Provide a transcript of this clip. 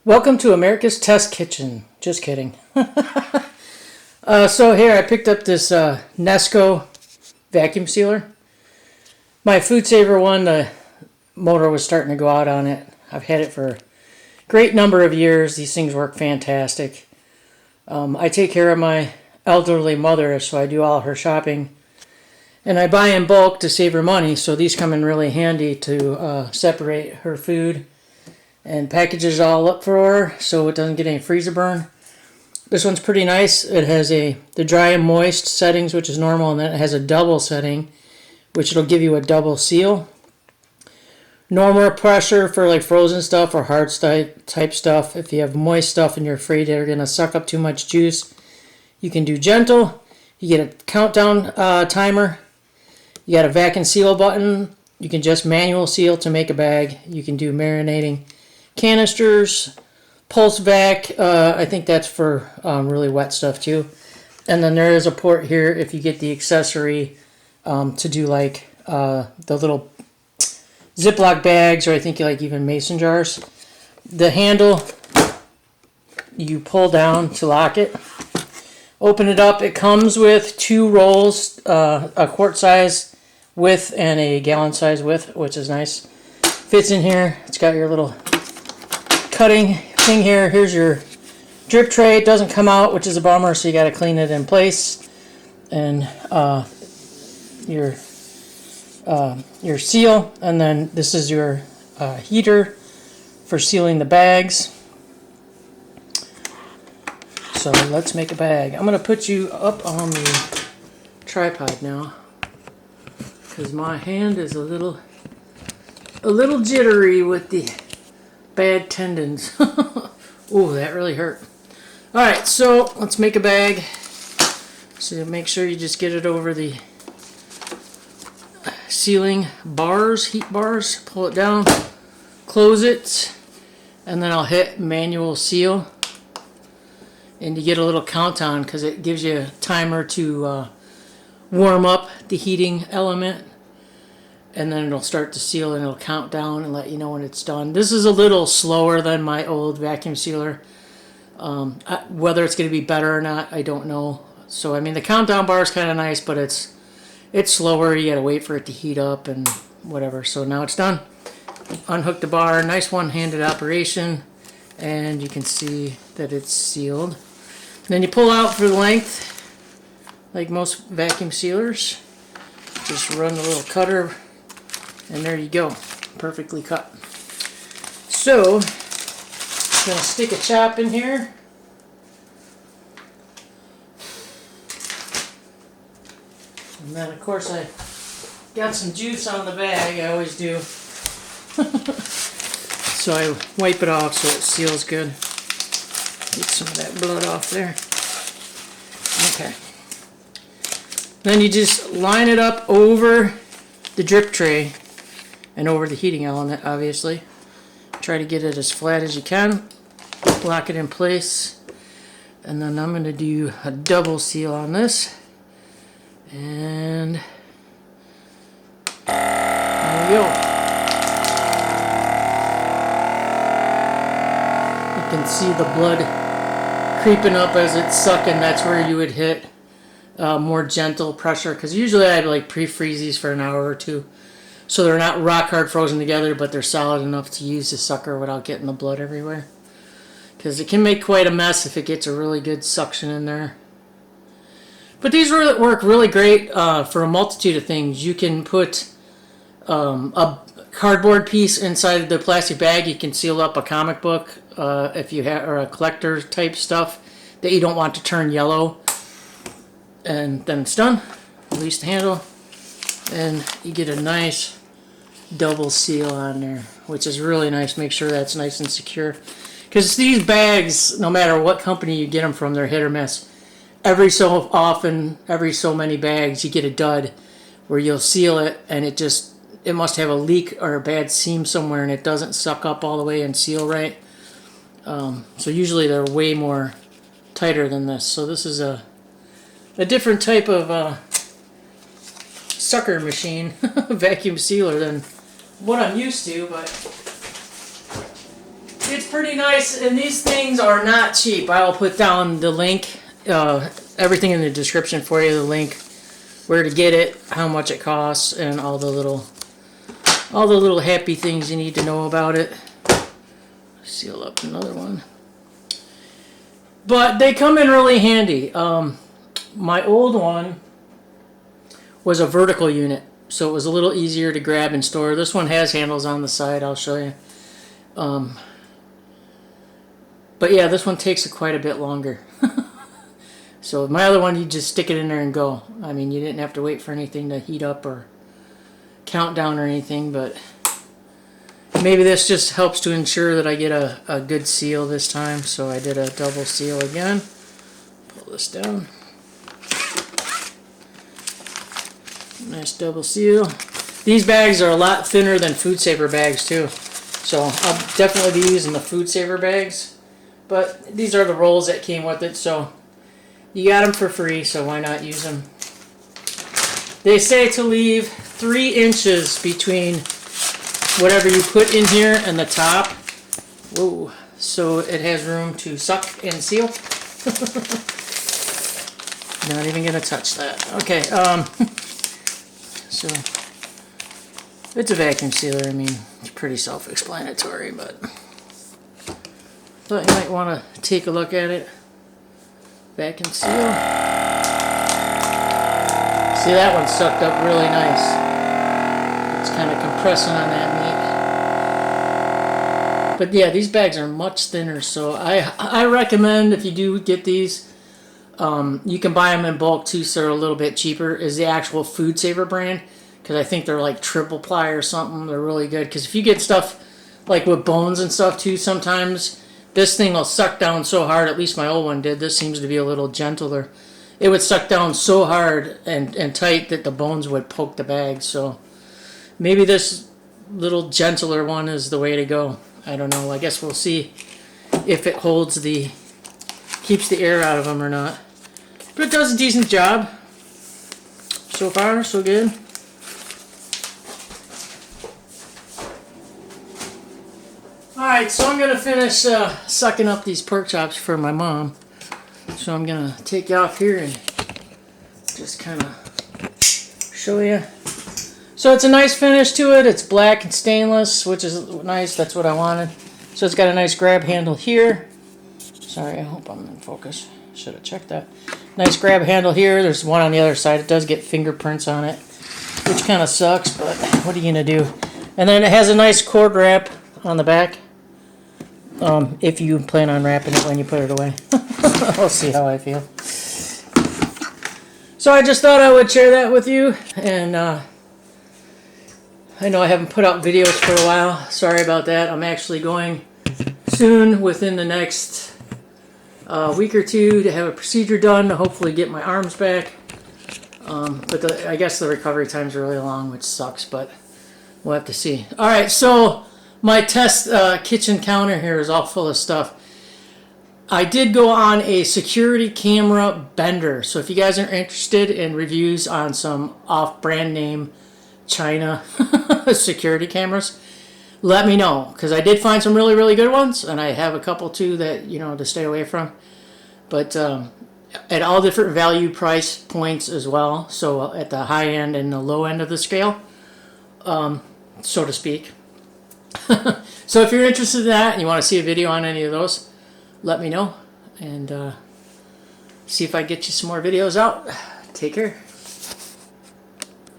Welcome to America's Test Kitchen. Just kidding. So here I picked up this Nesco vacuum sealer. My Food Saver one, the motor was starting to go out on it. I've had it for a great number of years. These things work fantastic. I take care of my elderly mother, so I do all her shopping. And I buy in bulk to save her money, so these come in really handy to separate her food and packages all up for her so it doesn't get any freezer burn. This one's pretty nice. It has the dry and moist settings, which is normal, and then it has a double setting, which it'll give you a double seal. Normal pressure for like frozen stuff or hard type stuff. If you have moist stuff and you're afraid they're going to suck up too much juice, you can do gentle. You get a countdown timer. You got a vac and seal button. You can just manual seal to make a bag. You can do marinating canisters, pulse vac. I think that's for really wet stuff too. And then there is a port here if you get the accessory to do like the little Ziploc bags, or I think like even mason jars. The handle you pull down to lock it. Open it up. It comes with two rolls, a quart size width and a gallon size width, which is nice. Fits in here. It's got your little cutting thing here. Here's your drip tray. It doesn't come out, which is a bummer, so you got to clean it in place. And your seal, and then this is your heater for sealing the bags. So let's make a bag. I'm going to put you up on the tripod now because my hand is a little jittery with the bad tendons. Ooh, that really hurt. Alright, so let's make a bag. So make sure you just get it over the sealing bars, heat bars. Pull it down, close it, and then I'll hit manual seal. And you get a little countdown because it gives you a timer to warm up the heating element. And then it'll start to seal and it'll count down and let you know when it's done. This is a little slower than my old vacuum sealer. Whether it's going to be better or not, I don't know. So I mean, the countdown bar is kind of nice, but it's slower. You got to wait for it to heat up and whatever. So now it's done. Unhook the bar. Nice one-handed operation, and you can see that it's sealed. And then you pull out for the length, like most vacuum sealers. Just run the little cutter. And there you go, perfectly cut. So, I'm going to stick a chop in here. And then, of course, I got some juice on the bag, I always do. So I wipe it off so it seals good. Get some of that blood off there. Okay. Then you just line it up over the drip tray and over the heating element, obviously. Try to get it as flat as you can. Lock it in place. And then I'm going to do a double seal on this. And there we go. You can see the blood creeping up as it's sucking. That's where you would hit more gentle pressure, because usually I'd like pre-freeze these for an hour or two. So they're not rock hard frozen together, but they're solid enough to use the sucker without getting the blood everywhere. Because it can make quite a mess if it gets a really good suction in there. But these work really great for a multitude of things. You can put a cardboard piece inside the plastic bag. You can seal up a comic book if you have, or a collector type stuff that you don't want to turn yellow. And then it's done. Release the handle. And you get a nice double seal on there, which is really nice. Make sure that's nice and secure. Because these bags, no matter what company you get them from, they're hit or miss. Every so often, every so many bags, you get a dud where you'll seal it and it must have a leak or a bad seam somewhere and it doesn't suck up all the way and seal right. So usually they're way more tighter than this. So this is a different type of sucker machine, vacuum sealer, than what I'm used to, but it's pretty nice, and these things are not cheap. I will put down the link, everything in the description for you, the link, where to get it, how much it costs, and all the little happy things you need to know about it. Seal up another one. But they come in really handy. My old one was a vertical unit, so it was a little easier to grab and store. This one has handles on the side, I'll show you. But yeah, this one takes quite a bit longer. So my other one, you just stick it in there and go. I mean, you didn't have to wait for anything to heat up or count down or anything, but maybe this just helps to ensure that I get a good seal this time. So I did a double seal again. Pull this down. Nice double seal. These bags are a lot thinner than Food Saver bags too. So I'll definitely be using the Food Saver bags. But these are the rolls that came with it, so you got them for free, so why not use them? They say to leave 3 inches between whatever you put in here and the top. Whoa, so it has room to suck and seal. Not even gonna touch that. Okay, so it's a vacuum sealer. I mean, it's pretty self-explanatory, but thought you might want to take a look at it. Vacuum seal. See, that one sucked up really nice. It's kind of compressing on that meat. But yeah, these bags are much thinner, so I recommend, if you do get these, you can buy them in bulk too, so they're a little bit cheaper, is the actual Food Saver brand, because I think they're like triple ply or something. They're really good, because if you get stuff like with bones and stuff too, sometimes this thing will suck down so hard. At least my old one did. This seems to be a little gentler. It would suck down so hard and tight that the bones would poke the bag. So maybe this little gentler one is the way to go. I don't know. I guess we'll see if it keeps the air out of them or not. But it does a decent job. So far, so good. Alright, so I'm going to finish sucking up these pork chops for my mom. So I'm going to take you off here and just kind of show you. So it's a nice finish to it. It's black and stainless, which is nice. That's what I wanted. So it's got a nice grab handle here. Sorry, I hope I'm in focus. Should have checked that. Nice grab handle here. There's one on the other side. It does get fingerprints on it, which kind of sucks, but what are you going to do? And then it has a nice cord wrap on the back. If you plan on wrapping it when you put it away. We'll see how I feel. So I just thought I would share that with you, and I know I haven't put out videos for a while. Sorry about that. I'm actually going soon, within the next week or two, to have a procedure done to hopefully get my arms back. But I guess the recovery time's really long, which sucks, but we'll have to see. Alright, so my test kitchen counter here is all full of stuff. I did go on a security camera bender, so if you guys are interested in reviews on some off-brand name China security cameras, let me know, because I did find some really, really good ones, and I have a couple too that, you know, to stay away from. But at all different value price points as well, so at the high end and the low end of the scale, so to speak. So if you're interested in that and you want to see a video on any of those, let me know, and see if I get you some more videos out. Take care.